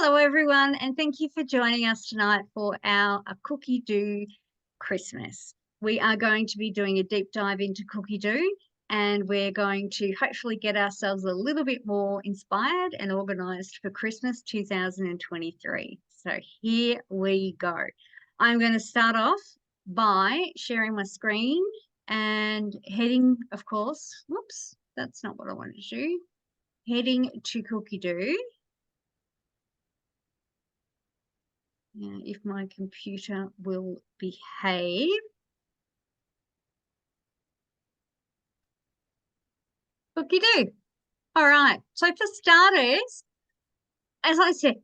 Hello, everyone, and thank you for joining us tonight for our Cookidoo Christmas. We are going to be doing a deep dive into Cookidoo, and we're going to hopefully get ourselves a little bit more inspired and organised for Christmas 2023. So here we go. I'm going to start off by sharing my screen and heading, of course, whoops, that's not what I wanted to do, heading to Cookidoo. If my computer will behave. Cookidoo. All right. So for starters, as I said,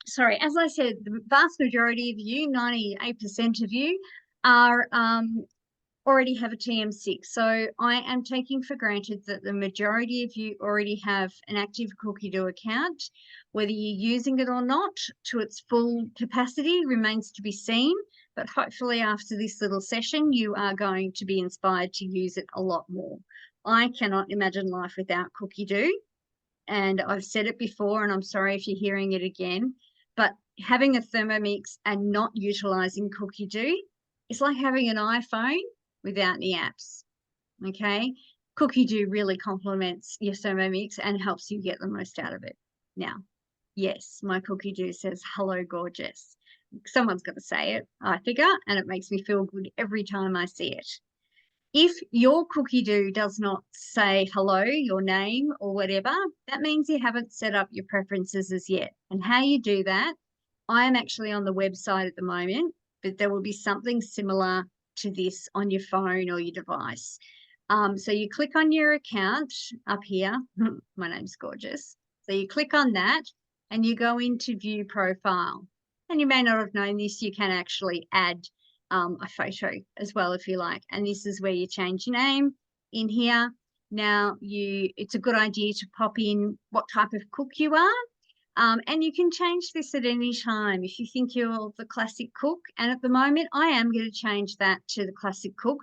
the vast majority of you, 98% of you, are already have a TM6. So I am taking for granted that the majority of you already have an active Cookidoo account. Whether you're using it or not to its full capacity remains to be seen, but hopefully after this little session, you are going to be inspired to use it a lot more. I cannot imagine life without Cookidoo, and I've said it before, and I'm sorry if you're hearing it again, but having a Thermomix and not utilizing Cookidoo is like having an iPhone without any apps, okay? Cookidoo really complements your Thermomix and helps you get the most out of it. Now, yes, my Cookidoo says, hello, gorgeous. Someone's got to say it, I figure, and it makes me feel good every time I see it. If your Cookidoo does not say hello, your name or whatever, that means you haven't set up your preferences as yet. And how you do that, I am actually on the website at the moment, but there will be something similar to this on your phone or your device. So you click on your account up here. My name's gorgeous. So you click on that and you go into view profile. And you may not have known this, you can actually add a photo as well if you like. And this is where you change your name in here. Now it's a good idea to pop in what type of cook you are. And you can change this at any time if you think you're the classic cook. And at the moment, I am going to change that to the classic cook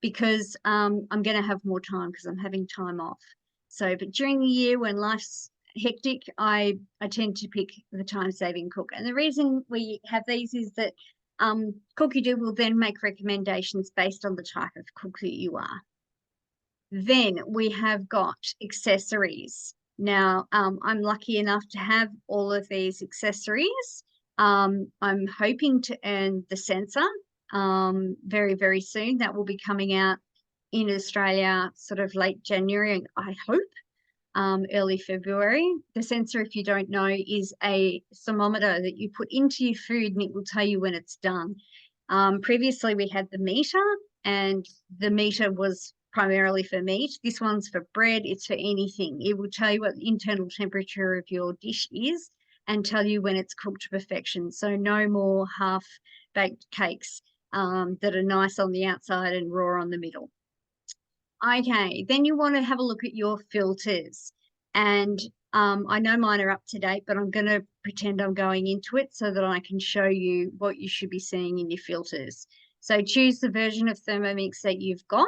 because I'm going to have more time because I'm having time off. So, but during the year when life's hectic, I tend to pick the time-saving cook. And the reason we have these is that Cookidoo will then make recommendations based on the type of cook that you are. Then we have got accessories. Now, I'm lucky enough to have all of these accessories. I'm hoping to earn the sensor very, very soon. That will be coming out in Australia sort of late January, I hope, early February. The sensor, if you don't know, is a thermometer that you put into your food and it will tell you when it's done. Previously, we had the meter, and the meter was primarily for meat. This one's for bread. It's for anything. It will tell you what the internal temperature of your dish is and tell you when it's cooked to perfection. So no more half-baked cakes that are nice on the outside and raw on the middle. Okay, then you want to have a look at your filters. And I know mine are up to date, but I'm going to pretend I'm going into it so that I can show you what you should be seeing in your filters. So choose the version of Thermomix that you've got.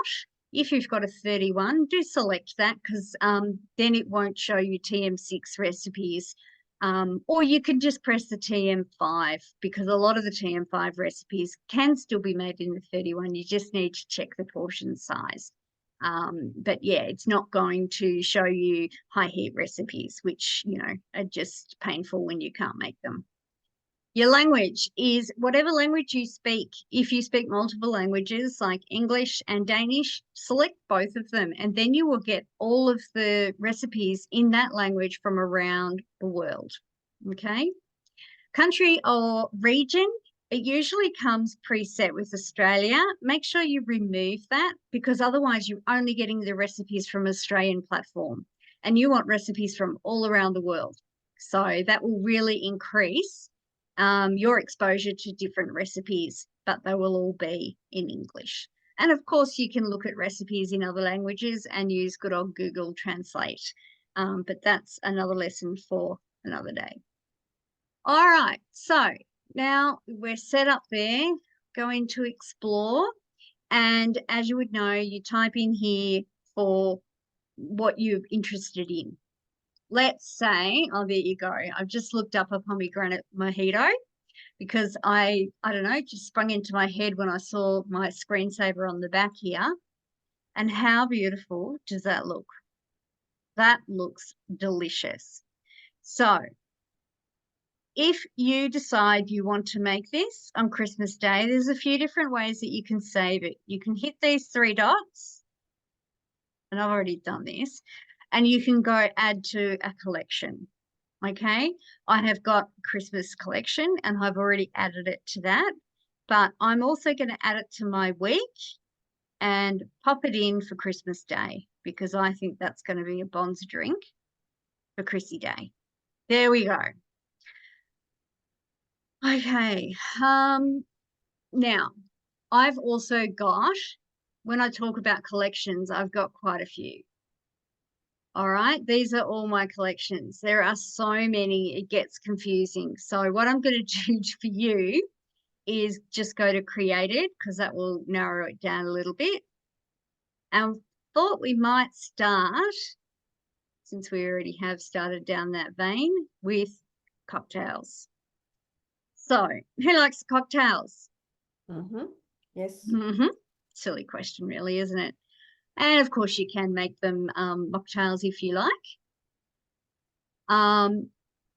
If you've got a 31, do select that because then it won't show you TM6 recipes. Or you can just press the TM5 because a lot of the TM5 recipes can still be made in the 31. You just need to check the portion size. But yeah, it's not going to show you high heat recipes, which, you know, are just painful when you can't make them. Your language is whatever language you speak. If you speak multiple languages like English and Danish, select both of them, and then you will get all of the recipes in that language from around the world. Okay. Country or region, it usually comes preset with Australia. Make sure you remove that because otherwise you're only getting the recipes from Australian platform and you want recipes from all around the world. So that will really increase your exposure to different recipes, but they will all be in English. And of course, you can look at recipes in other languages and use good old Google Translate. But that's another lesson for another day. All right, so now we're set up there, going to explore. And as you would know, you type in here for what you're interested in. let's say, oh, there you go. I've just looked up a pomegranate mojito because I don't know, just sprung into my head when I saw my screensaver on the back here. And how beautiful does that look? That looks delicious. So if you decide you want to make this on Christmas Day, there's a few different ways that you can save it. You can hit these three dots, and I've already done this, and you can go add to a collection. Okay, I have got Christmas collection and I've already added it to that, but I'm also going to add it to my week and pop it in for Christmas Day because I think that's going to be a bonds drink for Chrissy Day. There we go. Okay. Now I've also got, when I talk about collections, I've got quite a few. All right, these are all my collections. There are so many, it gets confusing. So what I'm going to do for you is just go to created because that will narrow it down a little bit. And thought we might start, since we already have started down that vein, with cocktails. So who likes cocktails? Yes. Silly question, really, isn't it? And of course, you can make them mocktails if you like. I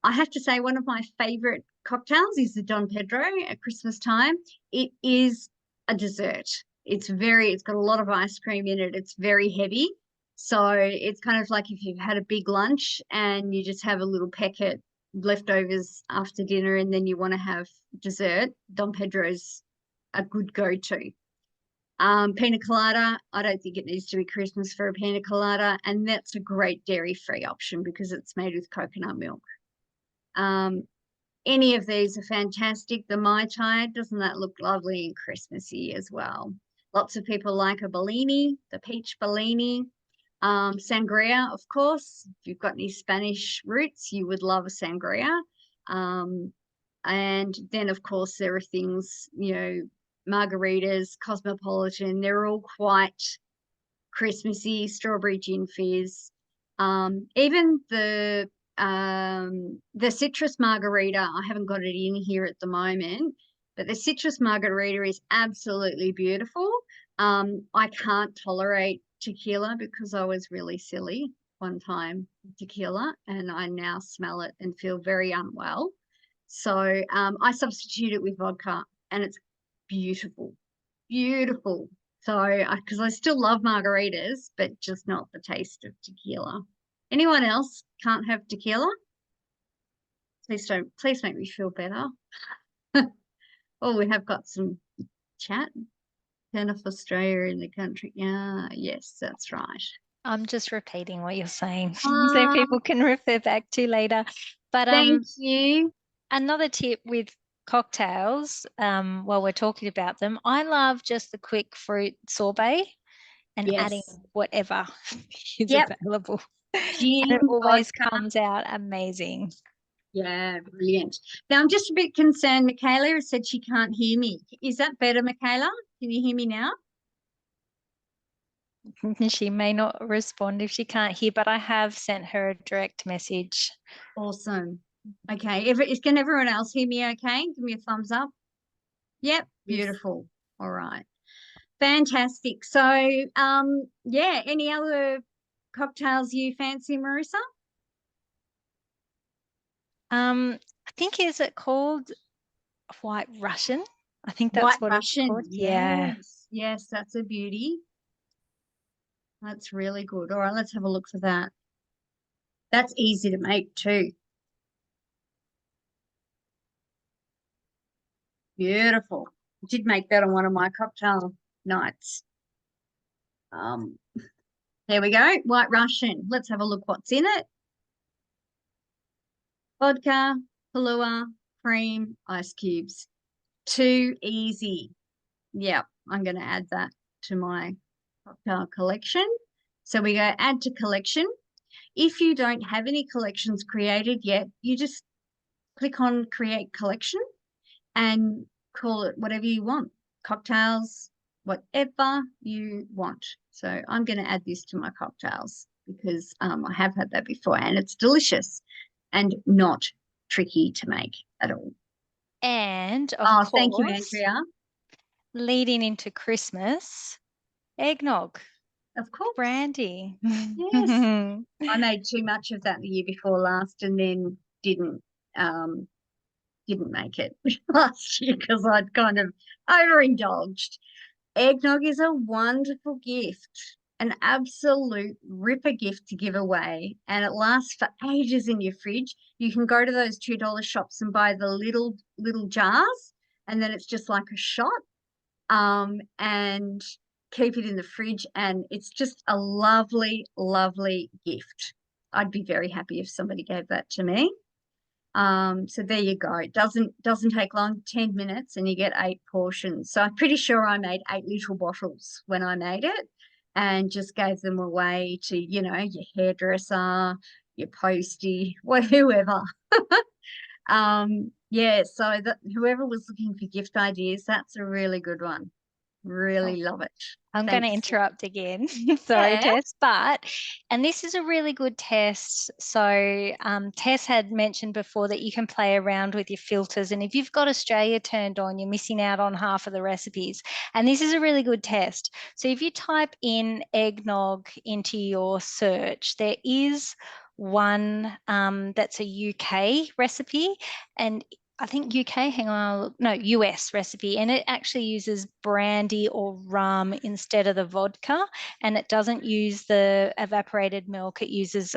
have to say, one of my favorite cocktails is the Don Pedro at Christmas time. It is a dessert. It's got a lot of ice cream in it. It's very heavy. So it's kind of like if you've had a big lunch and you just have a little peck at leftovers after dinner and then you want to have dessert, Don Pedro's a good go-to. Pina colada, I don't think it needs to be Christmas for a pina colada, and that's a great dairy-free option because it's made with coconut milk. Any of these are fantastic. The Mai Tai, doesn't that look lovely and Christmassy as well? Lots of people like a Bellini, the peach Bellini. Sangria, of course. If you've got any Spanish roots, you would love a sangria. And then, of course, there are things, margaritas, cosmopolitan, they're all quite Christmassy, strawberry gin fizz. Even the citrus margarita, I haven't got it in here at the moment, but the citrus margarita is absolutely beautiful. I can't tolerate tequila because I was really silly one time tequila and I now smell it and feel very unwell. So I substitute it with vodka and it's beautiful, beautiful. So, because I still love margaritas, but just not the taste of tequila. Anyone else can't have tequila? Please make me feel better. Oh, we have got some chat. Turn off Australia in the country. Yeah, yes, that's right. I'm just repeating what you're saying so people can refer back to later. But thank you. Another tip with cocktails, while we're talking about them, I love just the quick fruit sorbet and adding whatever is available. Gin, and it always vodka. comes out amazing. Yeah, brilliant. Now, I'm just a bit concerned. Michaela said she can't hear me. Is that better, Michaela? Can you hear me now? She may not respond if she can't hear, but I have sent her a direct message. Awesome. Okay. Can everyone else hear me okay? Give me a thumbs up. Yep. Beautiful. Yes. All right. Fantastic. So, yeah, any other cocktails you fancy, Marissa? I think, is it called White Russian? I think that's White what Russian. It's called. Yes. Yeah. Yes, that's a beauty. That's really good. All right, let's have a look for that. That's easy to make too. Beautiful. I did make that on one of my cocktail nights. There we go. White Russian. Let's have a look what's in it. Vodka, Kahlua, cream, ice cubes. Too easy. Yeah, I'm going to add that to my cocktail collection. So we go add to collection. If you don't have any collections created yet, you just click on create collection and call it whatever you want. Cocktails, whatever you want. So I'm going to add this to my cocktails because I have had that before, and it's delicious and not tricky to make at all. And of Oh, course, thank you, Andrea. leading into Christmas, eggnog, Of course. brandy. Yes. I made too much of that the year before last, and then didn't make it last year because I'd kind of overindulged. Eggnog is a wonderful gift, an absolute ripper gift to give away, and it lasts for ages in your fridge. You can go to those $2 shops and buy the little jars, and then it's just like a shot, and keep it in the fridge, and it's just a lovely, lovely gift. I'd be very happy if somebody gave that to me. So there you go. It doesn't take long, 10 minutes, and you get 8 portions. So I'm pretty sure I made 8 little bottles when I made it, and just gave them away to, you know, your hairdresser, your postie, whoever. Yeah, so that whoever was looking for gift ideas, that's a really good one. Really love it. I'm going to Thanks. interrupt again. Sorry, Yeah. Tess. And this is a really good test. So Tess had mentioned before that you can play around with your filters. And if you've got Australia turned on, you're missing out on half of the recipes. And this is a really good test. So if you type in eggnog into your search, there is one that's a UK recipe. And I think UK, hang on, no, US recipe, and it actually uses brandy or rum instead of the vodka, and it doesn't use the evaporated milk. It uses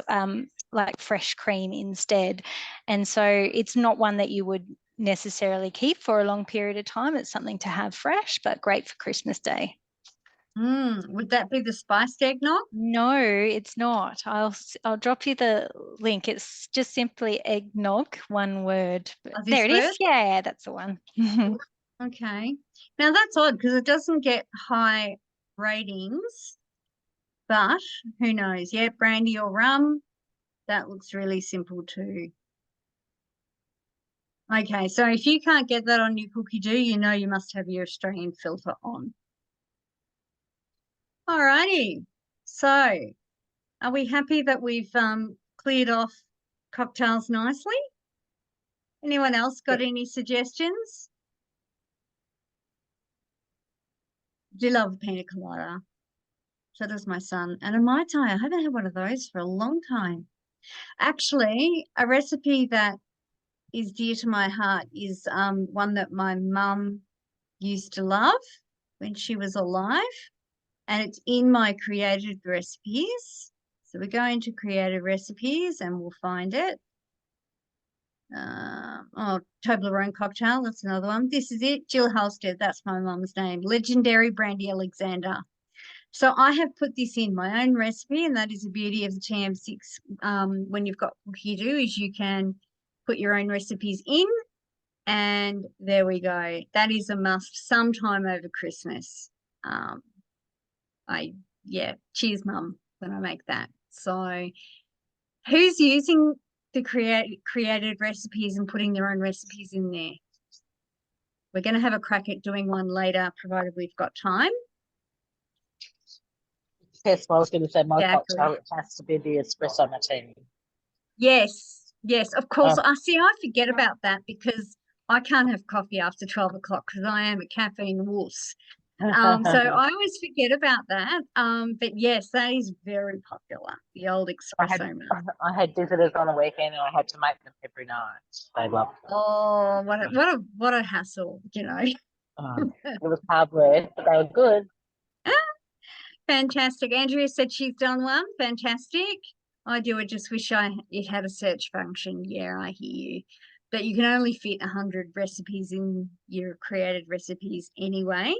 like fresh cream instead. And so it's not one that you would necessarily keep for a long period of time. It's something to have fresh, but great for Christmas Day. Would that be the spiced eggnog? No, it's not. I'll drop you the link. It's just simply eggnog, one word. There it This is. word? Yeah, that's the one. Okay. Now that's odd because it doesn't get high ratings, but who knows? Yeah, brandy or rum. That looks really simple too. Okay, so if you can't get that on your Cookidoo, you know you must have your Australian filter on. Alrighty. So are we happy that we've cleared off cocktails nicely? Anyone else got any suggestions? Do love pina colada. So does my son. And a Mai Tai. I haven't had one of those for a long time. Actually, a recipe that is dear to my heart is one that my mum used to love when she was alive. And it's in my created recipes. So we go into created recipes and we'll find it. Toblerone cocktail. That's another one. This is it. Jill Halstead. That's my mum's name. Legendary Brandy Alexander. So I have put this in my own recipe, and that is the beauty of the TM6 when you've got Cookidoo, is you can put your own recipes in, and there we go. That is a must sometime over Christmas. Cheers, Mum, when I make that. So who's using the created recipes and putting their own recipes in there? We're going to have a crack at doing one later, provided we've got time. Yes, I was going to say my Exactly. cocktail has to be the espresso martini. Yes, of course. I forget about that because I can't have coffee after 12 o'clock because I am a caffeine wuss. So I always forget about that. But yes, that is very popular, the old espresso martini. I had visitors on the weekend and I had to make them every night. They loved them. Oh, what a hassle, you know. It was hard work, but they were good. Fantastic. Andrea said she's done one. Fantastic. I just wish it had a search function. Yeah, I hear you. But you can only fit 100 recipes in your created recipes anyway.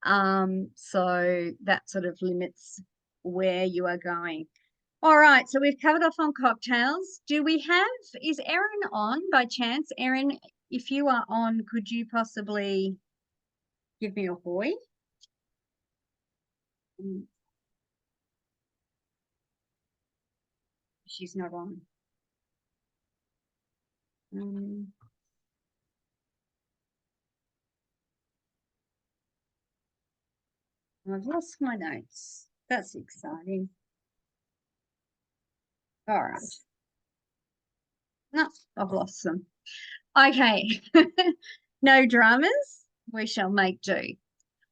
So that sort of limits where you are going. All right, so we've covered off on cocktails. Is Erin on by chance? Erin, if you are on, could you possibly give me a hoy? She's not on. I've lost my notes. That's exciting. All right. No, I've lost them. Okay. No dramas. We shall make do.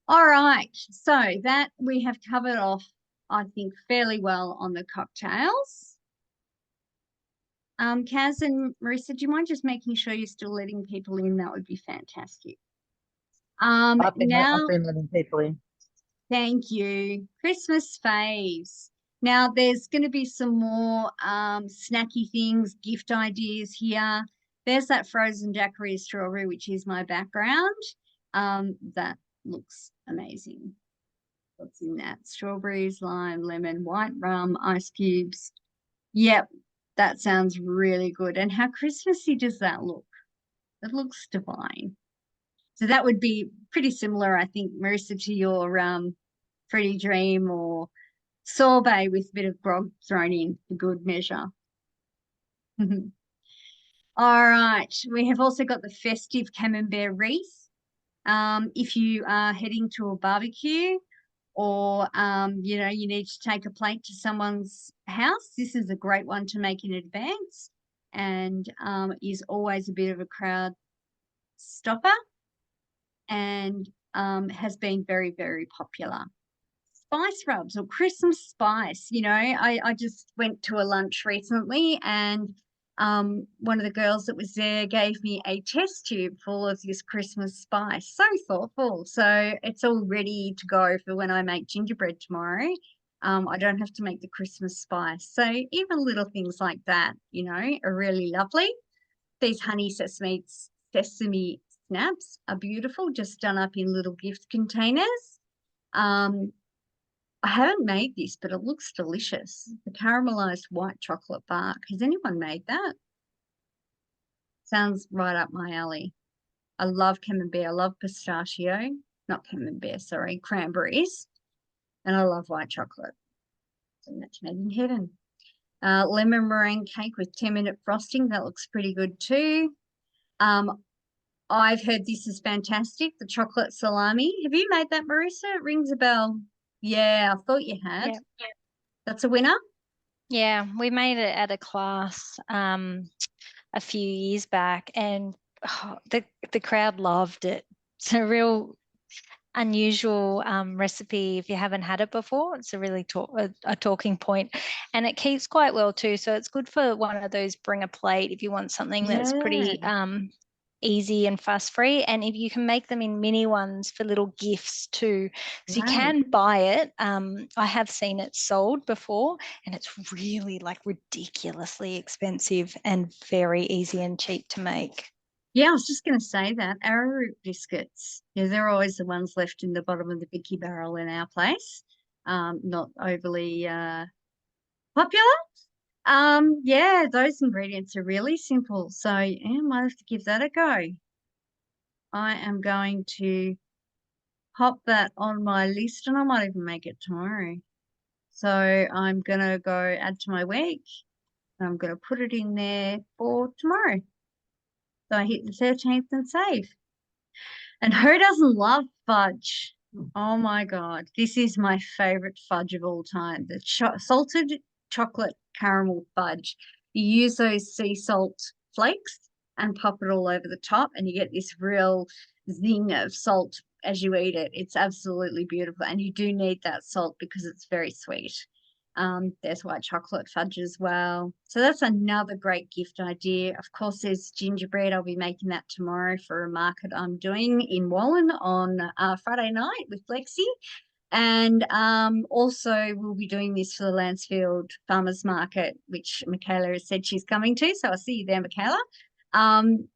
All right. So that we have covered off, I think, fairly well on the cocktails. Kaz and Marissa, do you mind just making sure you're still letting people in? That would be fantastic. I've Now, been letting people in. thank you. Christmas faves. Now, there's going to be some more snacky things, gift ideas here. There's that frozen daiquiri strawberry, which is my background. That looks amazing. What's in that? Strawberries, lime, lemon, white rum, ice cubes. Yep, that sounds really good. And how Christmassy does that look? It looks divine. So that would be pretty similar, I think, Marissa, to your Fruity Dream or sorbet with a bit of grog thrown in for good measure. All right, we have also got the festive camembert wreath. If you are heading to a barbecue or, you need to take a plate to someone's house, this is a great one to make in advance and is always a bit of a crowd stopper and has been very, very popular. Spice rubs or Christmas spice. I just went to a lunch recently and one of the girls that was there gave me a test tube full of this Christmas spice. So thoughtful. So it's all ready to go for when I make gingerbread tomorrow. I don't have to make the Christmas spice. So even little things like that, are really lovely. These honey sesame snaps are beautiful, just done up in little gift containers. I haven't made this, but it looks delicious. The caramelized white chocolate bark. Has anyone made that? Sounds right up my alley. I love camembert. I love pistachio. Not camembert, sorry, cranberries. And I love white chocolate. So that's made in heaven. Lemon meringue cake with 10-minute frosting. That looks pretty good too. I've heard this is fantastic. The chocolate salami. Have you made that, Marissa? It rings a bell. Yeah, I thought you had. Yeah. That's a winner. Yeah, we made it at a class a few years back, and the crowd loved it. It's a real unusual recipe if you haven't had it before. It's a really a talking point, and it keeps quite well too. So it's good for one of those bring a plate if you want something that's pretty easy and fuss free. And if you can make them in mini ones for little gifts too. So you can buy it. I have seen it sold before, and it's really like ridiculously expensive and very easy and cheap to make. Yeah, I was just going to say that arrowroot biscuits. Yeah, they're always the ones left in the bottom of the Vicky barrel in our place. Not overly popular. Yeah, those ingredients are really simple. So yeah, I might have to give that a go. I am going to pop that on my list and I might even make it tomorrow. So I'm going to go add to my week. I'm going to put it in there for tomorrow. So I hit the 13th and save. And who doesn't love fudge? Oh my God. This is my favorite fudge of all time. The salted chocolate caramel fudge. You use those sea salt flakes and pop it all over the top, and you get this real zing of salt as you eat it. It's absolutely beautiful. And you do need that salt because it's very sweet. There's white chocolate fudge as well. So that's another great gift idea. Of course, there's gingerbread. I'll be making that tomorrow for a market I'm doing in Wallen on Friday night with Lexi. And also we'll be doing this for the Lancefield Farmers Market, which Michaela has said she's coming to. So I'll see you there, Michaela.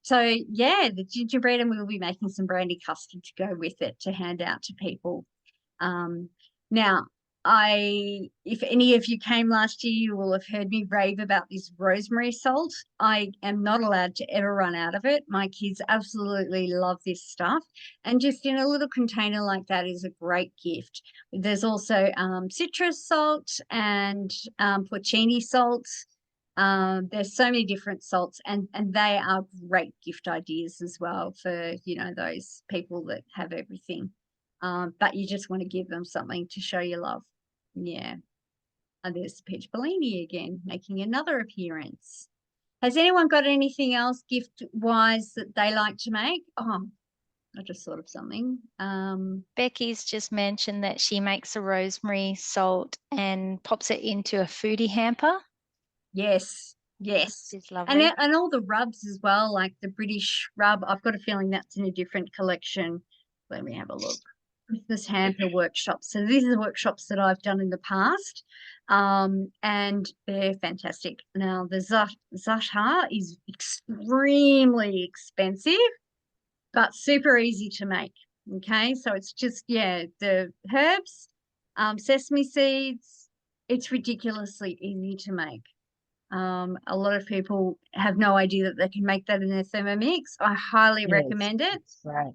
So yeah, the gingerbread, and we'll be making some brandy custard to go with it to hand out to people. Now, if any of you came last year, you will have heard me rave about this rosemary salt. I am not allowed to ever run out of it. My kids absolutely love this stuff. And just in a little container like that is a great gift. There's also citrus salt and porcini salt. There's so many different salts and they are great gift ideas as well for, those people that have everything. But you just want to give them something to show your love. Yeah. there's peach Bellini again, making another appearance. Has anyone got anything else gift-wise that they like to make? Oh, I just thought of something. Becky's just mentioned that she makes a rosemary salt and pops it into a foodie hamper. Yes, yes. Which is lovely. And all the rubs as well, like the British rub. I've got a feeling that's in a different collection. Let me have a look. Christmas hamper workshops. So these are the workshops that I've done in the past, and they're fantastic. Now the za'atar is extremely expensive, but super easy to make. Okay, so it's just, yeah, the herbs, sesame seeds. It's ridiculously easy to make. A lot of people have no idea that they can make that in their Thermomix. I highly recommend it. Right.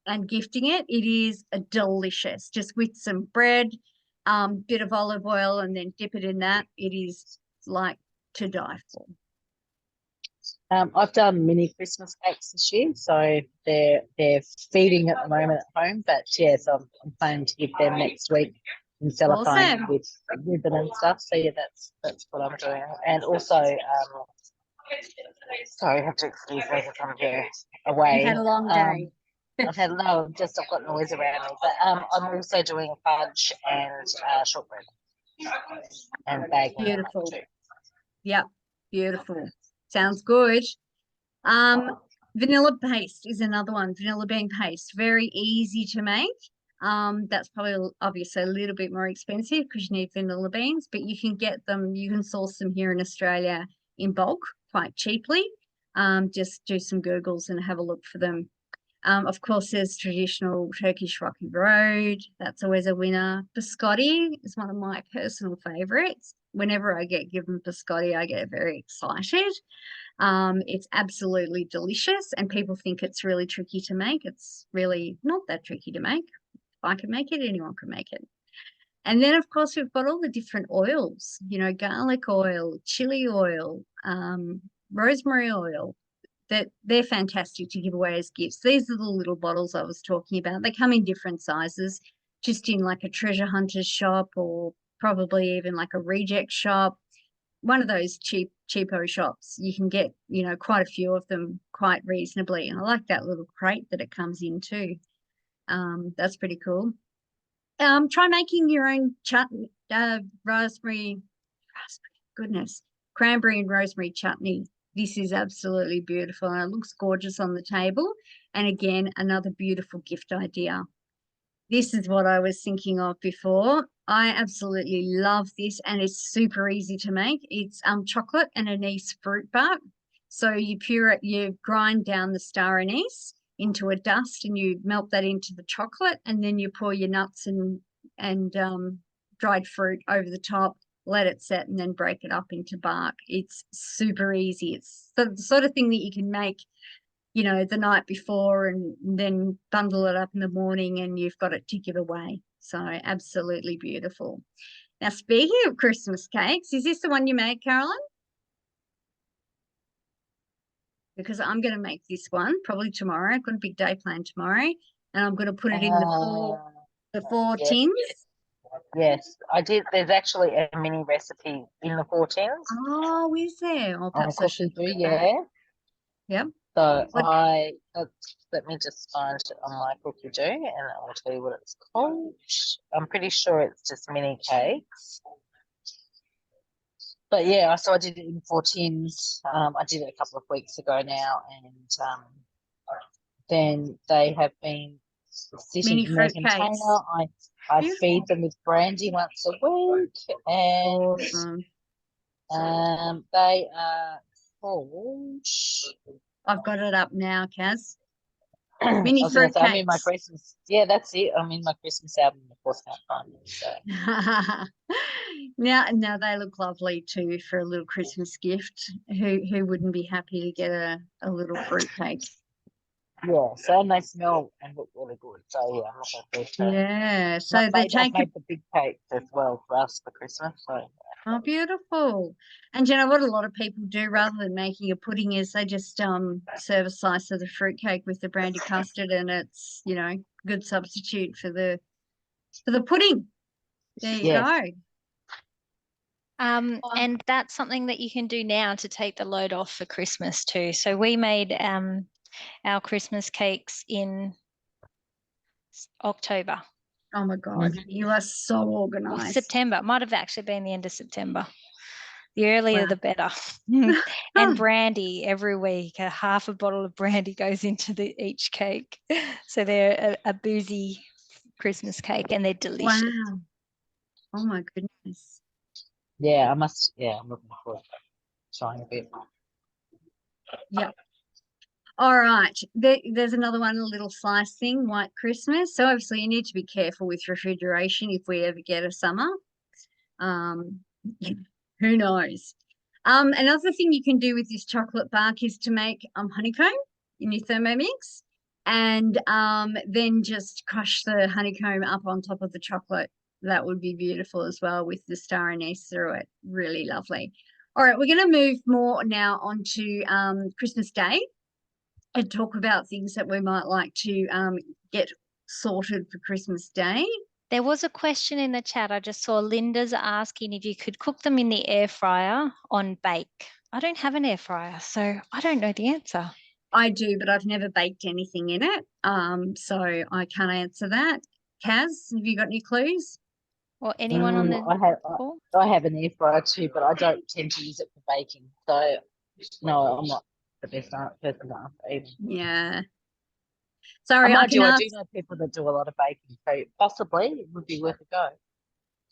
And gifting it, it is delicious. Just with some bread, bit of olive oil, and then dip it in that. It is like to die for. I've done mini Christmas cakes this year, so they're feeding at the moment at home. But yes, I'm planning to give them next week in cellophane Awesome. with ribbon and stuff. So yeah, that's what I'm doing. And also, sorry, I have to excuse me if I'm here away. You've had a long day. I've got noise around me. But I'm also doing fudge and shortbread and baking them up Beautiful. too. Yep, beautiful. Sounds good. Vanilla paste is another one. Vanilla bean paste, very easy to make. That's probably obviously a little bit more expensive because you need vanilla beans, but you can get them, you can source them here in Australia in bulk quite cheaply. Just do some Googles and have a look for them. Of course, there's traditional Turkish Rocky Road. That's always a winner. Biscotti is one of my personal favorites. Whenever I get given biscotti, I get very excited. It's absolutely delicious, and people think it's really tricky to make. It's really not that tricky to make. If I can make it, anyone can make it. And then, of course, we've got all the different oils, you know, garlic oil, chili oil, rosemary oil, that they're fantastic to give away as gifts. These are the little bottles I was talking about. They come in different sizes, just in like a treasure hunter's shop or probably even like a reject shop. One of those cheapo shops, you can get, you know, quite a few of them quite reasonably. And I like that little crate that it comes in too. That's pretty cool. Try making your own chutney, cranberry and rosemary chutney. This is absolutely beautiful and it looks gorgeous on the table. And again, another beautiful gift idea. This is what I was thinking of before. I absolutely love this and it's super easy to make. It's chocolate and anise fruit bark. So you grind down the star anise into a dust and you melt that into the chocolate and then you pour your nuts and dried fruit over the top, let it set and then break it up into bark. It's super easy. It's the sort of thing that you can make, you know, the night before and then bundle it up in the morning and you've got it to give away. So absolutely beautiful. Now, speaking of Christmas cakes, is this the one you made, Carolyn? Because I'm going to make this one probably tomorrow. I've got a big day planned tomorrow and I'm going to put it in the four Yes. tins. Yes, I did. There's actually a mini recipe in the 4 tins Oh, is there? Oh, on perhaps I should Cookidoo, do that. yeah. Yep. So What? let me just find it on my Cookidoo and I'll tell you what it's called. I'm pretty sure it's just mini cakes. But yeah, so I did it in 4 tins. I did it a couple of weeks ago now, and then they have been sitting Mini in their fruit container. cakes. I Beautiful. feed them with brandy once a week, and Awesome. they are called. I've got it up now, Kaz. I Mini was going to fruit say, I'm in my cakes. Christmas. Yeah, that's it. I'm in my Christmas album. Of course, can't find it. So. Now they look lovely too for a little Christmas gift. Who wouldn't be happy to get a little fruit cake? Yeah, so and they smell and look really good. So yeah, I'm looking forward to it. Yeah, so they I've made the big cakes as well for us for Christmas. So. Oh, beautiful. And you know what a lot of people do rather than making a pudding is they just serve a slice of the fruit cake with the brandy custard and it's, you know, good substitute for the pudding. There you go. And that's something that you can do now to take the load off for Christmas too. So we made our Christmas cakes in October. Oh my God, you are so Or organized. September. Might have actually been the end of September. The earlier Wow. the better. And brandy every week. A half a bottle of brandy goes into each cake. So they're a boozy Christmas cake and they're delicious. Wow. Oh my goodness. Yeah, I'm looking forward to trying a bit. Yep. All right. There's another one, a little slice thing, White Christmas. So obviously you need to be careful with refrigeration if we ever get a summer. Who knows? Another thing you can do with this chocolate bark is to make honeycomb in your Thermomix, and then just crush the honeycomb up on top of the chocolate. That would be beautiful as well with the star anise through it. Really lovely. All right, we're going to move more now on to Christmas Day and talk about things that we might like to get sorted for Christmas Day. There was a question in the chat. I just saw Linda's asking if you could cook them in the air fryer on bake. I don't have an air fryer, so I don't know the answer. I do, but I've never baked anything in it. So I can't answer that. Kaz, have you got any clues? Or anyone on the call? I have an air fryer too, but I don't tend to use it for baking. So no, I'm not the best person to answer either. Yeah. Sorry, I I can do ask. know people that do a lot of baking, so possibly it would be worth a go.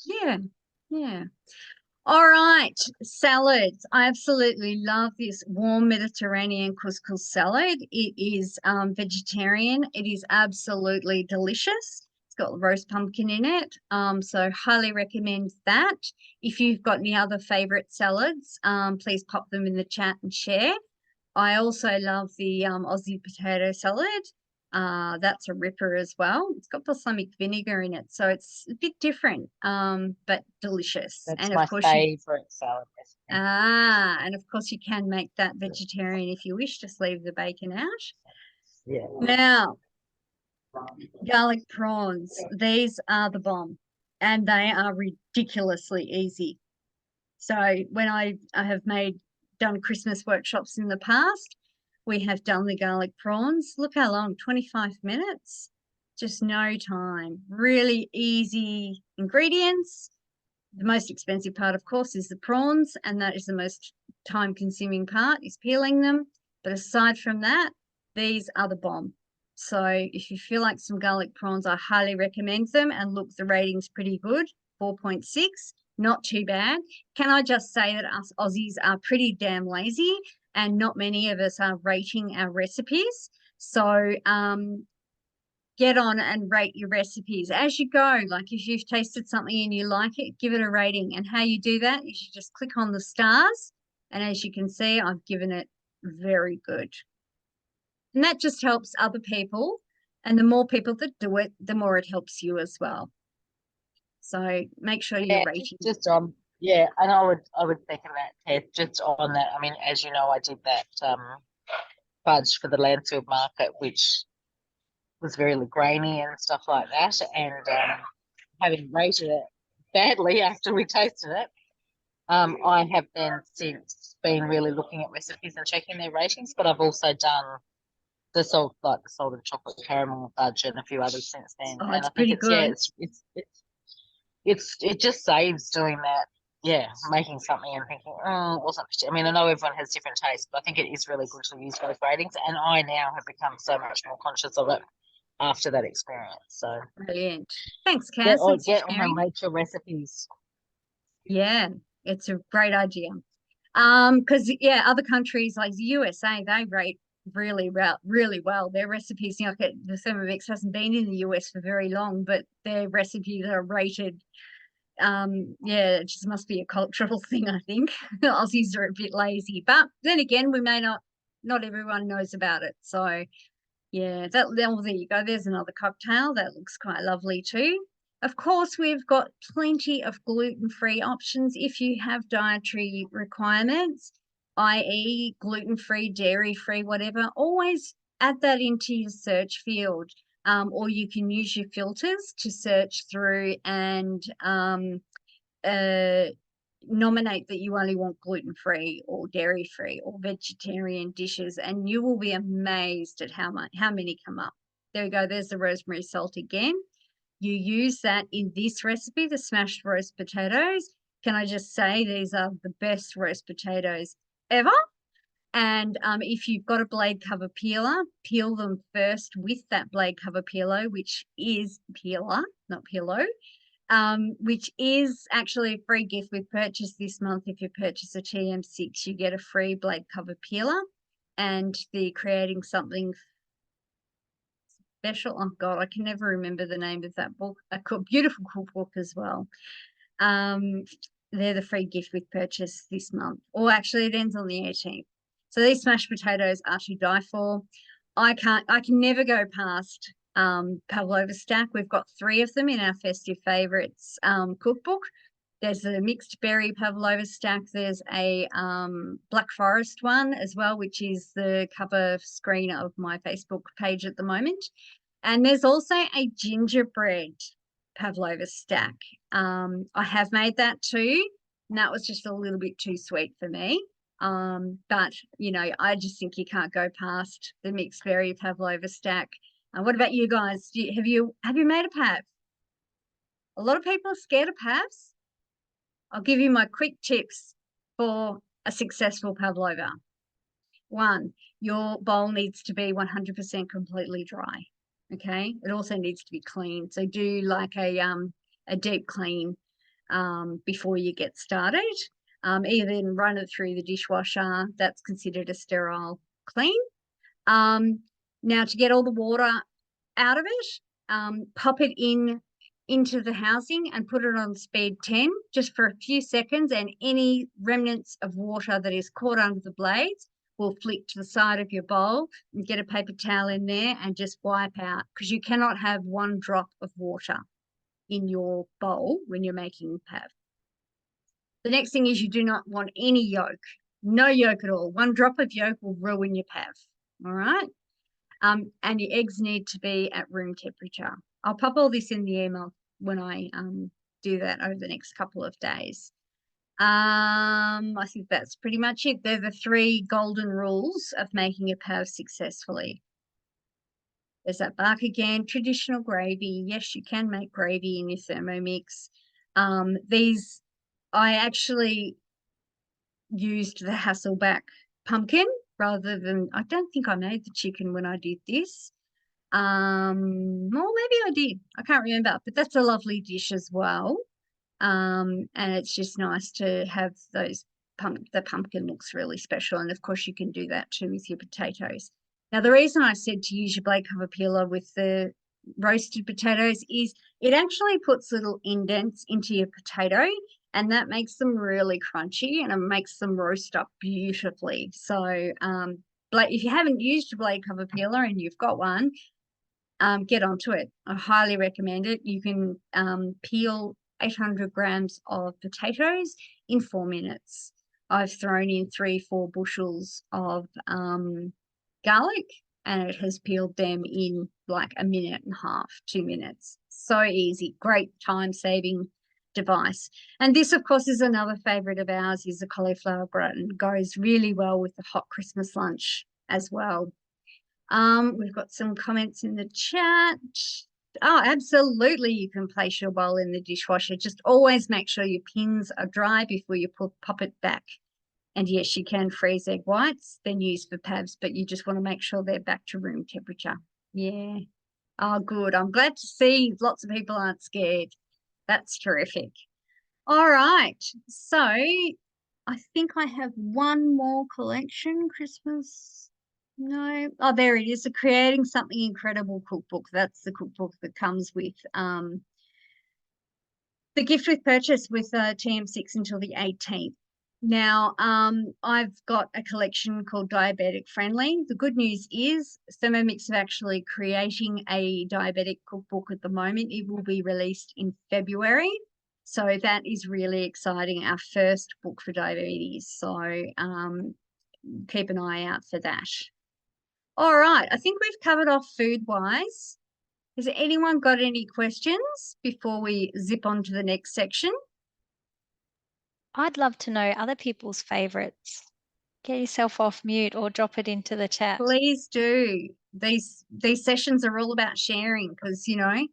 Yeah, yeah. All right, salads. I absolutely love this warm Mediterranean couscous salad. It is vegetarian. It is absolutely delicious. It's got roast pumpkin in it. So highly recommend that. If you've got any other favorite salads, please pop them in the chat and share. I also love the Aussie potato salad. That's a ripper as well. It's got balsamic vinegar in it, so it's a bit different, but delicious. That's and my of course favourite salad recipe. and of course you can make that vegetarian if you wish. Just leave the bacon out. Yeah. Now, garlic prawns. These are the bomb, and they are ridiculously easy. So when I have done Christmas workshops in the past, we have done the garlic prawns. Look how long, 25 minutes, just no time. Really easy ingredients. The most expensive part, of course, is the prawns, and that is the most time-consuming part, is peeling them. But aside from that, these are the bomb. So if you feel like some garlic prawns, I highly recommend them. And look, the rating's pretty good, 4.6, not too bad. Can I just say that us Aussies are pretty damn lazy, and not many of us are rating our recipes. So get on and rate your recipes as you go. Like if you've tasted something and you like it, give it a rating. And how you do that is you just click on the stars. And as you can see, I've given it very good. And that just helps other people. And the more people that do it, the more it helps you as well. So make sure you're rating. Just yeah, and I would second that, Tess. Just on that, I mean, as you know, I did that fudge for the Lansfield market, which was very grainy and stuff like that. And having rated it badly after we tasted it, I have then since been really looking at recipes and checking their ratings. But I've also done the salted chocolate caramel fudge and a few others since then. Oh, and it's I think pretty it's good. it just saves doing that. Yeah, making something and thinking, it wasn't. I mean, I know everyone has different tastes, but I think it is really good to use those ratings. And I now have become so much more conscious of it after that experience. So brilliant. Thanks, Kaz. Get on and rate your recipes. Yeah, it's a great idea. Because other countries like the USA, they rate really well. Their recipes, the Thermomix hasn't been in the US for very long, but their recipes are rated. It just must be a cultural thing, I think. Aussies are a bit lazy, but then again, we may not everyone knows about it. So yeah, there you go. There's another cocktail that looks quite lovely too. Of course, we've got plenty of gluten-free options if you have dietary requirements, i.e. gluten-free, dairy-free, whatever. Always add that into your search field, or you can use your filters to search through and nominate that you only want gluten-free or dairy-free or vegetarian dishes, and you will be amazed at how many come up. There we go. There's the rosemary salt again. You use that in this recipe, the smashed roast potatoes. Can I just say these are the best roast potatoes ever? And if you've got a blade cover peeler, peel them first with that blade cover peeler, which is peeler, not pillow, which is actually a free gift with purchase this month. If you purchase a TM6, you get a free blade cover peeler, and the Creating Something Special. Oh God, I can never remember the name of that book. A beautiful cookbook as well. They're the free gift with purchase this month, or actually it ends on the 18th. So these smashed potatoes are to die for. I can never go past pavlova stack. We've got 3 of them in our festive favorites cookbook. There's a mixed berry pavlova stack. There's a black forest one as well, which is the cover screen of my Facebook page at the moment. And there's also a gingerbread pavlova stack. I have made that too, and that was just a little bit too sweet for me. But you know, I just think you can't go past the mixed berry pavlova stack. What about you guys? Have you made a pav? A lot of people are scared of pavs. I'll give you my quick tips for a successful pavlova. 1, your bowl needs to be 100% completely dry. Okay, it also needs to be clean. So do like a deep clean before you get started. Even run it through the dishwasher. That's considered a sterile clean. Now to get all the water out of it, pop it into the housing and put it on speed 10 just for a few seconds, and any remnants of water that is caught under the blades will flick to the side of your bowl, and get a paper towel in there and just wipe out, because you cannot have 1 drop of water in your bowl when you're making pav. The next thing is you do not want any yolk, no yolk at all. 1 drop of yolk will ruin your pav. All right. And your eggs need to be at room temperature. I'll pop all this in the email when I do that over the next couple of days. I think that's pretty much it. They're the 3 golden rules of making a pav successfully. There's that bark again. Traditional gravy. Yes, you can make gravy in your Thermomix. These, I actually used the Hasselback pumpkin rather than, I don't think I made the chicken when I did this. Or maybe I did. I can't remember, but that's a lovely dish as well. And it's just nice to have those the pumpkin looks really special. And of course you can do that too with your potatoes. Now, the reason I said to use your blade cover peeler with the roasted potatoes is it actually puts little indents into your potato, and that makes them really crunchy, and it makes them roast up beautifully. So if you haven't used a blade cover peeler and you've got one, get onto it. I highly recommend it. You can peel 800 grams of potatoes in 4 minutes. I've thrown in 3-4 bushels of garlic, and it has peeled them in like 1.5 minutes, 2 minutes. So easy, great time-saving device. And this, of course, is another favorite of ours, is a cauliflower gratin. Goes really well with the hot Christmas lunch as well. We've got some comments in the chat. Oh, absolutely, you can place your bowl in the dishwasher. Just always make sure your pins are dry before you pop it back. And yes, you can freeze egg whites, then use for pavs, but you just want to make sure they're back to room temperature. Yeah. Oh, good. I'm glad to see lots of people aren't scared. That's terrific. All right. So I think I have one more collection, Christmas. No. Oh, there it is. The Creating Something Incredible cookbook. That's the cookbook that comes with the gift with purchase with TM6 until the 18th. Now, I've got a collection called Diabetic Friendly. The good news is Thermomix are actually creating a diabetic cookbook at the moment. It will be released in February. So that is really exciting, our first book for diabetes. So keep an eye out for that. All right, I think we've covered off food-wise. Has anyone got any questions before we zip on to the next section? I'd love to know other people's favourites. Get yourself off mute or drop it into the chat. Please do. These sessions are all about sharing because, you know,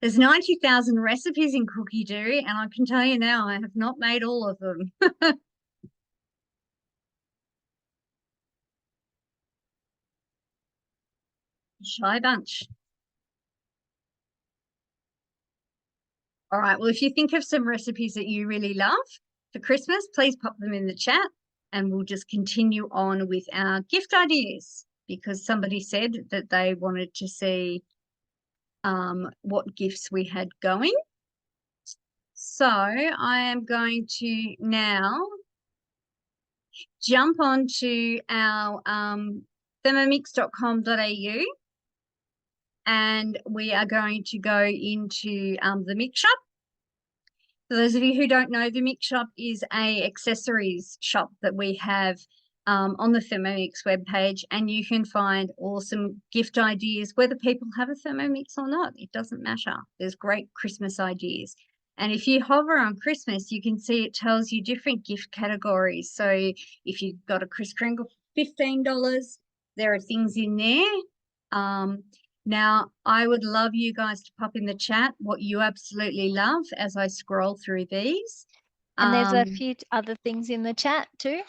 there's 90,000 recipes in Cookidoo, and I can tell you now, I have not made all of them. Shy bunch. All right. Well, if you think of some recipes that you really love for Christmas, please pop them in the chat and we'll just continue on with our gift ideas because somebody said that they wanted to see what gifts we had going. So I am going to now jump on to our thermomix.com.au and we are going to go into the mix shop. For those of you who don't know, the Mix Shop is a accessories shop that we have on the Thermomix webpage, and you can find awesome gift ideas, whether people have a Thermomix or not. It doesn't matter. There's great Christmas ideas. And if you hover on Christmas, you can see it tells you different gift categories. So if you've got a Kris Kringle for $15, there are things in there. Now, I would love you guys to pop in the chat what you absolutely love as I scroll through these. And there's a few other things in the chat too.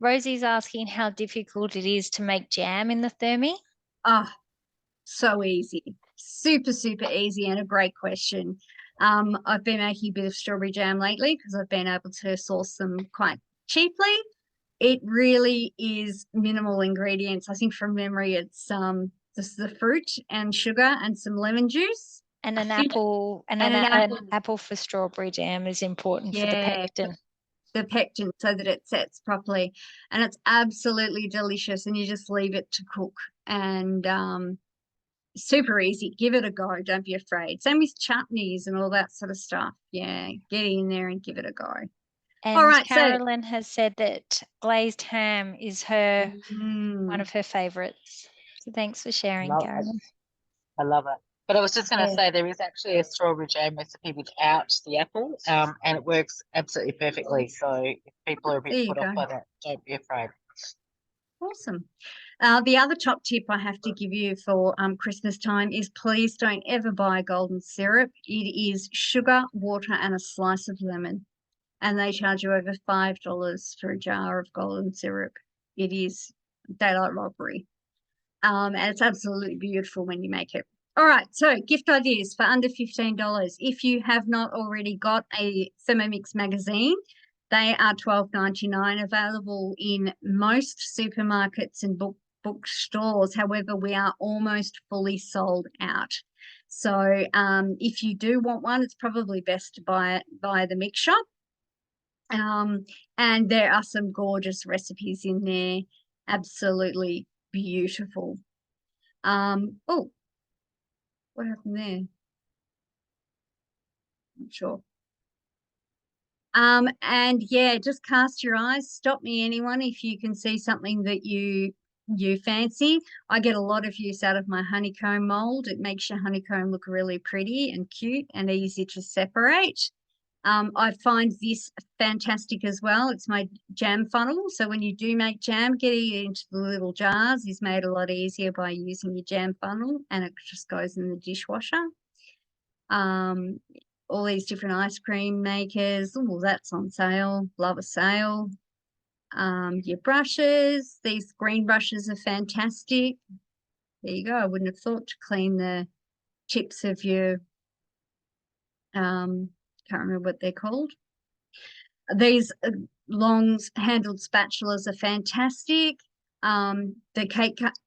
Rosie's asking how difficult it is to make jam in the Thermi. Oh, so easy. Super, super easy and a great question. I've been making a bit of strawberry jam lately because I've been able to source them quite cheaply. It really is minimal ingredients. I think from memory it's just the fruit and sugar and some lemon juice. And an apple and an apple for strawberry jam is important for the pectin. The pectin so that it sets properly. And it's absolutely delicious and you just leave it to cook. And super easy. Give it a go. Don't be afraid. Same with chutneys and all that sort of stuff. Yeah, get in there and give it a go. And all right, Carolyn has said that glazed ham is her one of her favorites. So thanks for sharing, Carolyn. I love it. But I was just going to say there is actually a strawberry jam recipe without the apple, and it works absolutely perfectly. So if people are a bit put off by that, don't be afraid. Awesome. The other top tip I have to give you for Christmas time is please don't ever buy golden syrup. It is sugar, water, and a slice of lemon. And they charge you over $5 for a jar of golden syrup. It is daylight robbery. And it's absolutely beautiful when you make it. All right, so gift ideas for under $15. If you have not already got a Thermomix magazine, they are $12.99, available in most supermarkets and bookstores. However, we are almost fully sold out. So if you do want one, it's probably best to buy it via the Mix Shop. And there are some gorgeous recipes in there. Absolutely beautiful. Oh, what happened there? Not sure. And yeah, just cast your eyes. Stop me, anyone, if you can see something that you fancy. I get a lot of use out of my honeycomb mold. It makes your honeycomb look really pretty and cute and easy to separate. I find this fantastic as well. It's my jam funnel. So when you do make jam, getting it into the little jars is made a lot easier by using your jam funnel, and it just goes in the dishwasher. All these different ice cream makers. Oh, that's on sale. Love a sale. Your brushes. These green brushes are fantastic. There you go. I wouldn't have thought to clean the tips of your can't remember what they're called. These long handled spatulas are fantastic. The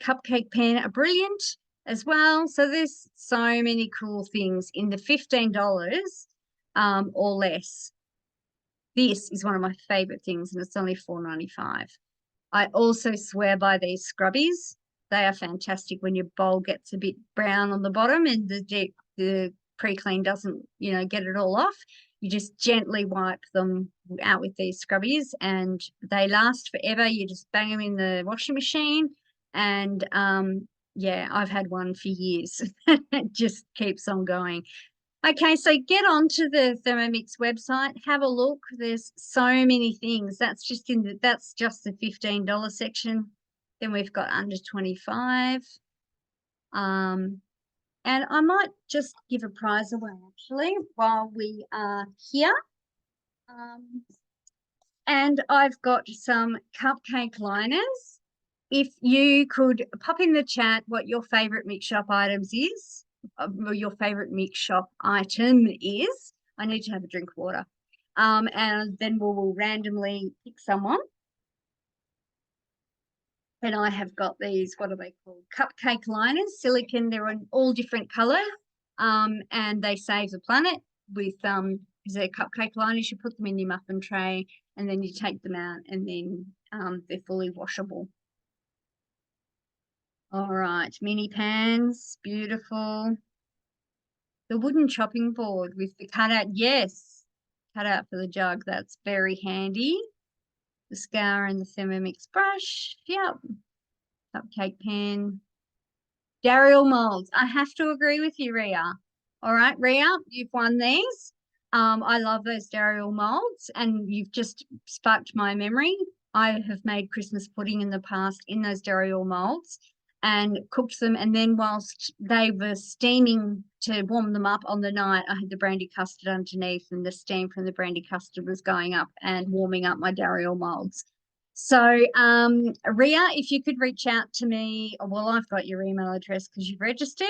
cupcake pan are brilliant as well. So there's so many cool things in the $15 or less. This is one of my favorite things, and it's only $4.95. I also swear by these scrubbies. They are fantastic when your bowl gets a bit brown on the bottom and the pre-clean doesn't, get it all off. You just gently wipe them out with these scrubbies and they last forever. You just bang them in the washing machine and yeah, I've had one for years. It just keeps on going. Okay, so get onto the Thermomix website, have a look. There's so many things. That's just the $15 section. Then we've got under 25. And I might just give a prize away actually while we are here. And I've got some cupcake liners. If you could pop in the chat what your favorite mix shop items is, or your favorite mix shop item is. I need to have a drink of water. And then we'll randomly pick someone. And I have got these, what are they called? Cupcake liners, silicone. They're in all different colors. And they save the planet with because they're cupcake liners. You put them in your muffin tray and then you take them out and then they're fully washable. All right, mini pans, beautiful. The wooden chopping board with the cutout, yes, cutout for the jug. That's very handy. The scour and the Thermomix brush, yep. Cupcake pan. Dariel molds. I have to agree with you, Ria. All right, Ria, you've won these. I love those Dariel molds, and you've just sparked my memory. I have made Christmas pudding in the past in those Dariel molds and cooked them. And then whilst they were steaming to warm them up on the night, I had the brandy custard underneath, and the steam from the brandy custard was going up and warming up my Dariel molds. So, Ria, if you could reach out to me, well, I've got your email address because you've registered.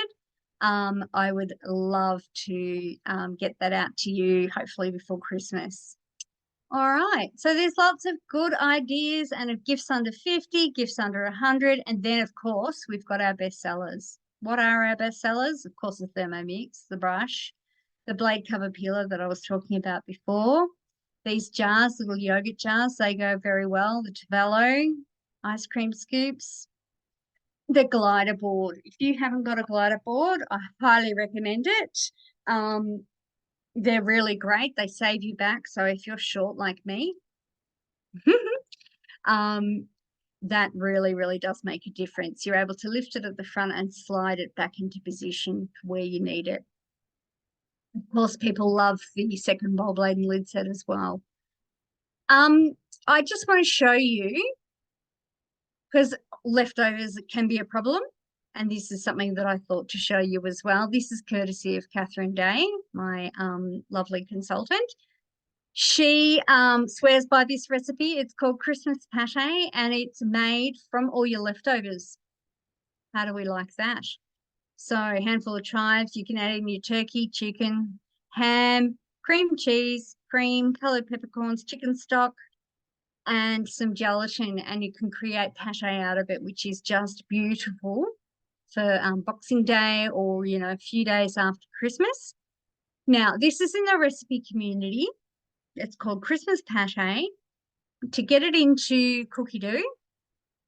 I would love to get that out to you, hopefully before Christmas. All right. So there's lots of good ideas and of gifts under 50, gifts under 100. And then, of course, we've got our best sellers. What are our best sellers? Of course, the Thermomix, the brush, the blade cover peeler that I was talking about before. These jars, little yogurt jars, they go very well. The Tavello, ice cream scoops, the glider board. If you haven't got a glider board, I highly recommend it. They're really great. They save you back. So if you're short like me, that really, really does make a difference. You're able to lift it at the front and slide it back into position where you need it. Of course, people love the second bowl blade and lid set as well. I just want to show you, because leftovers can be a problem, and this is something that I thought to show you as well. This is courtesy of Catherine Day, my lovely consultant. She swears by this recipe. It's called Christmas pate, and it's made from all your leftovers. How do we like that? So a handful of chives, you can add in your turkey, chicken, ham, cream cheese, cream, coloured peppercorns, chicken stock, and some gelatin, and you can create pate out of it, which is just beautiful for Boxing Day or, you know, a few days after Christmas. Now, this is in the recipe community. It's called Christmas pate. To get it into Cookidoo,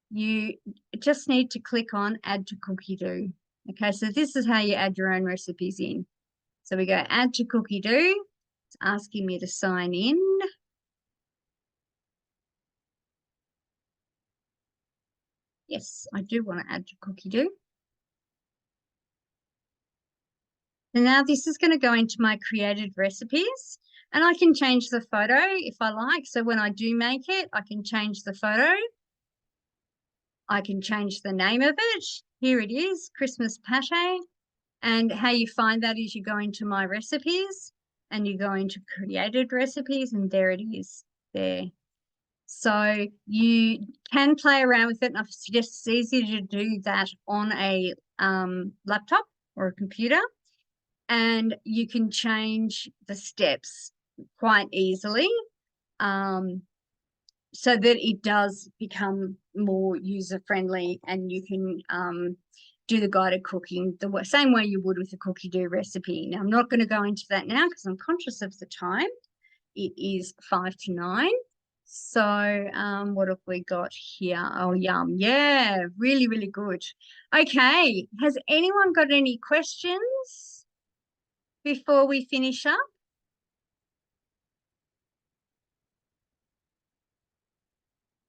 you just need to click on Add to Cookidoo. Okay, so this is how you add your own recipes in. So we go Add to Cookidoo. It's asking me to sign in. Yes, I do want to add to Cookidoo. And now this is going to go into my created recipes, and I can change the photo if I like. So when I do make it, I can change the photo. I can change the name of it. Here it is, Christmas pate. And how you find that is you go into my recipes and you go into created recipes, and there it is there. So you can play around with it, and I suggest it's easier to do that on a laptop or a computer, and you can change the steps quite easily so that it does become more user-friendly, and you can do the guided cooking the same way you would with a Cookidoo recipe. Now, I'm not going to go into that now because I'm conscious of the time. It is 5 to 9. So what have we got here? Oh, yum. Yeah, really, really good. Okay, has anyone got any questions before we finish up?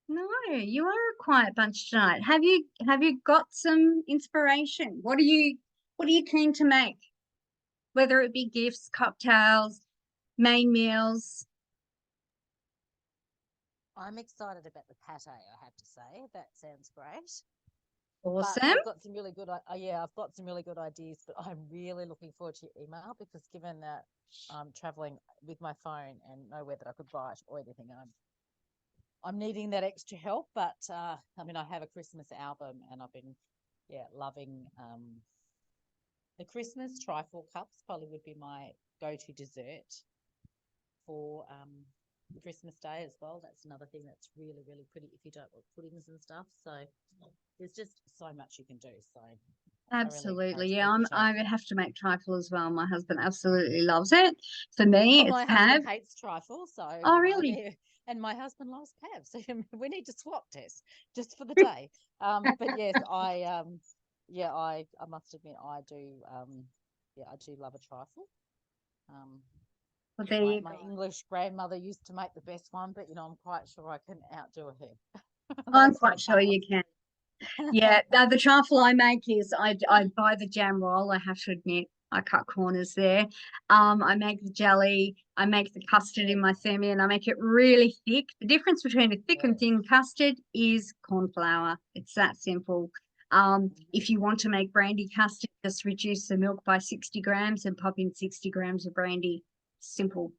No, you are a quiet bunch tonight. Have you got some inspiration? What are you keen to make? whether it be gifts, cocktails, main meals. I'm excited about the pate, I have to say. That sounds great. Awesome. But I've got some really good, I've got some really good ideas, but I'm really looking forward to your email because given that I'm traveling with my phone and nowhere that I could write or anything, I'm needing that extra help. But I mean, I have a Christmas album and I've been, loving the Christmas trifle cups. Probably would be my go-to dessert for Christmas Day as well. That's another thing that's really, really pretty if you don't want puddings and stuff. So there's just so much you can do. So Absolutely. really Yeah, I have to make trifle as well. My husband absolutely loves it. For me, my it's husband Pab. hates trifle, so Oh, really? and my husband loves Pab, so we need to swap Tess just for the day. But yes, I must admit I do I do love a trifle. Well, there you My go. English grandmother used to make the best one, but I'm quite sure I can outdo her. I'm That's my quite sure you can. Yeah, the trifle I make is I buy the jam roll. I have to admit, I cut corners there. I make the jelly. I make the custard in my thermi, and I make it really thick. The difference between a thick and thin custard is corn flour. It's that simple. If you want to make brandy custard, just reduce the milk by 60 grams and pop in 60 grams of brandy. Simple,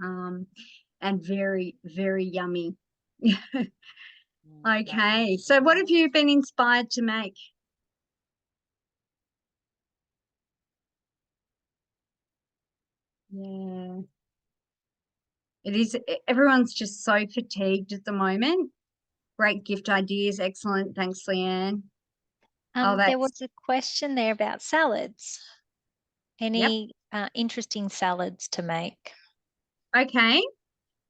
and very, very yummy. Okay, so what have you been inspired to make? Yeah, it is. Everyone's just so fatigued at the moment. Great gift ideas. Excellent. Thanks, Leanne. Oh, There that's, was a question there about salads. yep. Any interesting salads to make? Okay.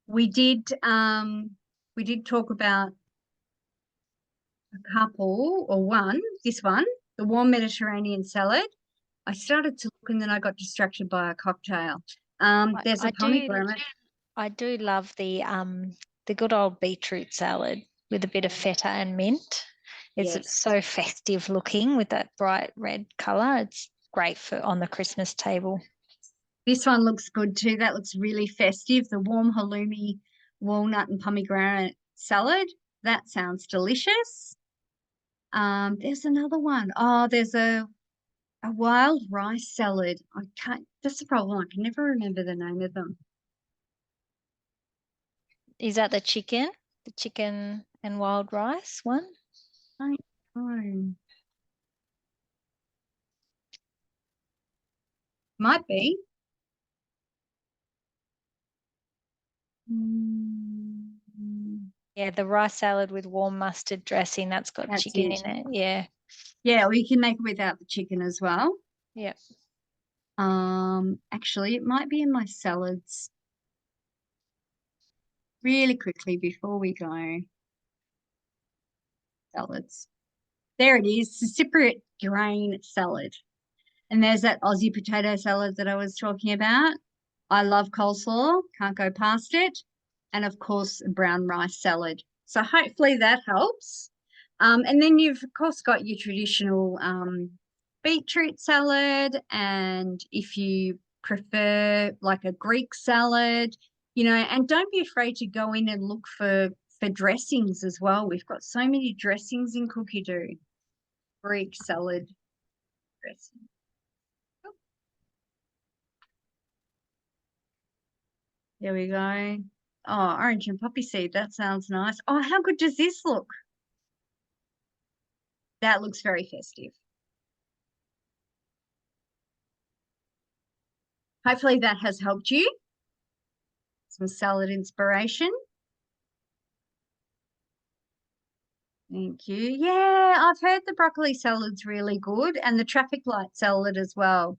We did talk about a couple or one, this one, the warm Mediterranean salad. I started to look and then I got distracted by a cocktail. There's a pomegranate. I do love the good old beetroot salad with a bit of feta and mint. It's Yes. so festive looking with that bright red colour. It's great for on the Christmas table. This one looks good too. That looks really festive. The warm halloumi, walnut and pomegranate salad. That sounds delicious. There's another one. Oh, there's a wild rice salad. I can't, that's the problem. I can never remember the name of them. Is that the chicken? The chicken and wild rice one? I don't know. Might be. Yeah, the rice salad with warm mustard dressing. That's got That's chicken it. in it. Yeah. Yeah, we can make it without the chicken as well. Yeah. Actually, it might be in my salads. Really quickly before we go. Salads. There it is, the Cypriot grain salad. And there's that Aussie potato salad that I was talking about. I love coleslaw, can't go past it. And of course, a brown rice salad. So hopefully that helps. And then you've, of course, got your traditional beetroot salad. And if you prefer like a Greek salad, and don't be afraid to go in and look for dressings as well. We've got so many dressings in Cookidoo. Greek salad dressing. There we go. Oh, orange and poppy seed. That sounds nice. Oh, how good does this look? That looks very festive. Hopefully that has helped you. Some salad inspiration. Thank you. Yeah, I've heard the broccoli salad's really good and the traffic light salad as well.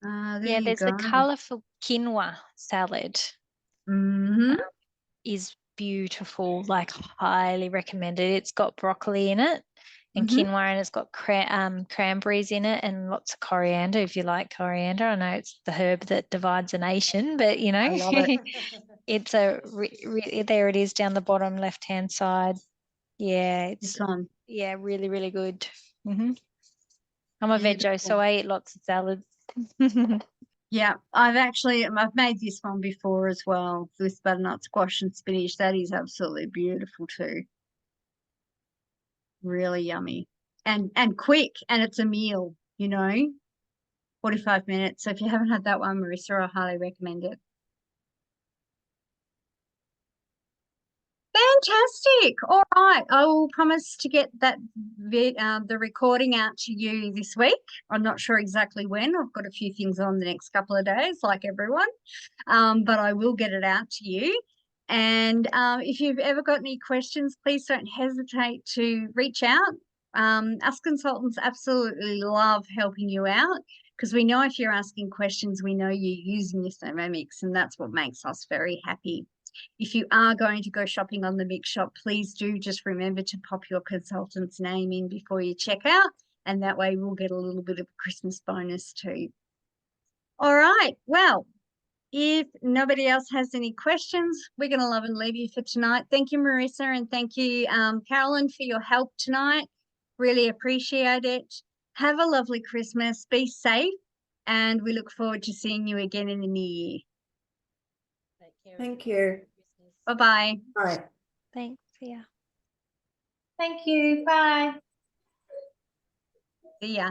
There Yeah, you there's go. the colourful quinoa salad. Is beautiful, like highly recommended. It's got broccoli in it and quinoa, and it's got cranberries in it and lots of coriander if you like coriander. I know it's the herb that divides a nation, but I love it. it's there it is down the bottom left hand side. Yeah, it's This one. really, really good. I'm a Beautiful. veggie, so I eat lots of salads. Yeah, I've made this one before as well with butternut squash and spinach. That is absolutely beautiful too. Really yummy and quick, and it's a meal, 45 minutes. So if you haven't had that one, Marissa, I highly recommend it. Fantastic. All right. I will promise to get the recording out to you this week. I'm not sure exactly when. I've got a few things on the next couple of days, like everyone. But I will get it out to you. And if you've ever got any questions, please don't hesitate to reach out. Us consultants absolutely love helping you out because we know if you're asking questions, we know you're using your Thermomix, and that's what makes us very happy. If you are going to go shopping on the Mix Shop, please do just remember to pop your consultant's name in before you check out, and that way we'll get a little bit of a Christmas bonus too. All right. Well, if nobody else has any questions, we're going to love and leave you for tonight. Thank you, Marissa, and thank you, Carolyn, for your help tonight. Really appreciate it. Have a lovely Christmas. Be safe, and we look forward to seeing you again in the new year. Thank you. Bye-bye. Bye. Thanks. Yeah. Thank you. Bye. See ya.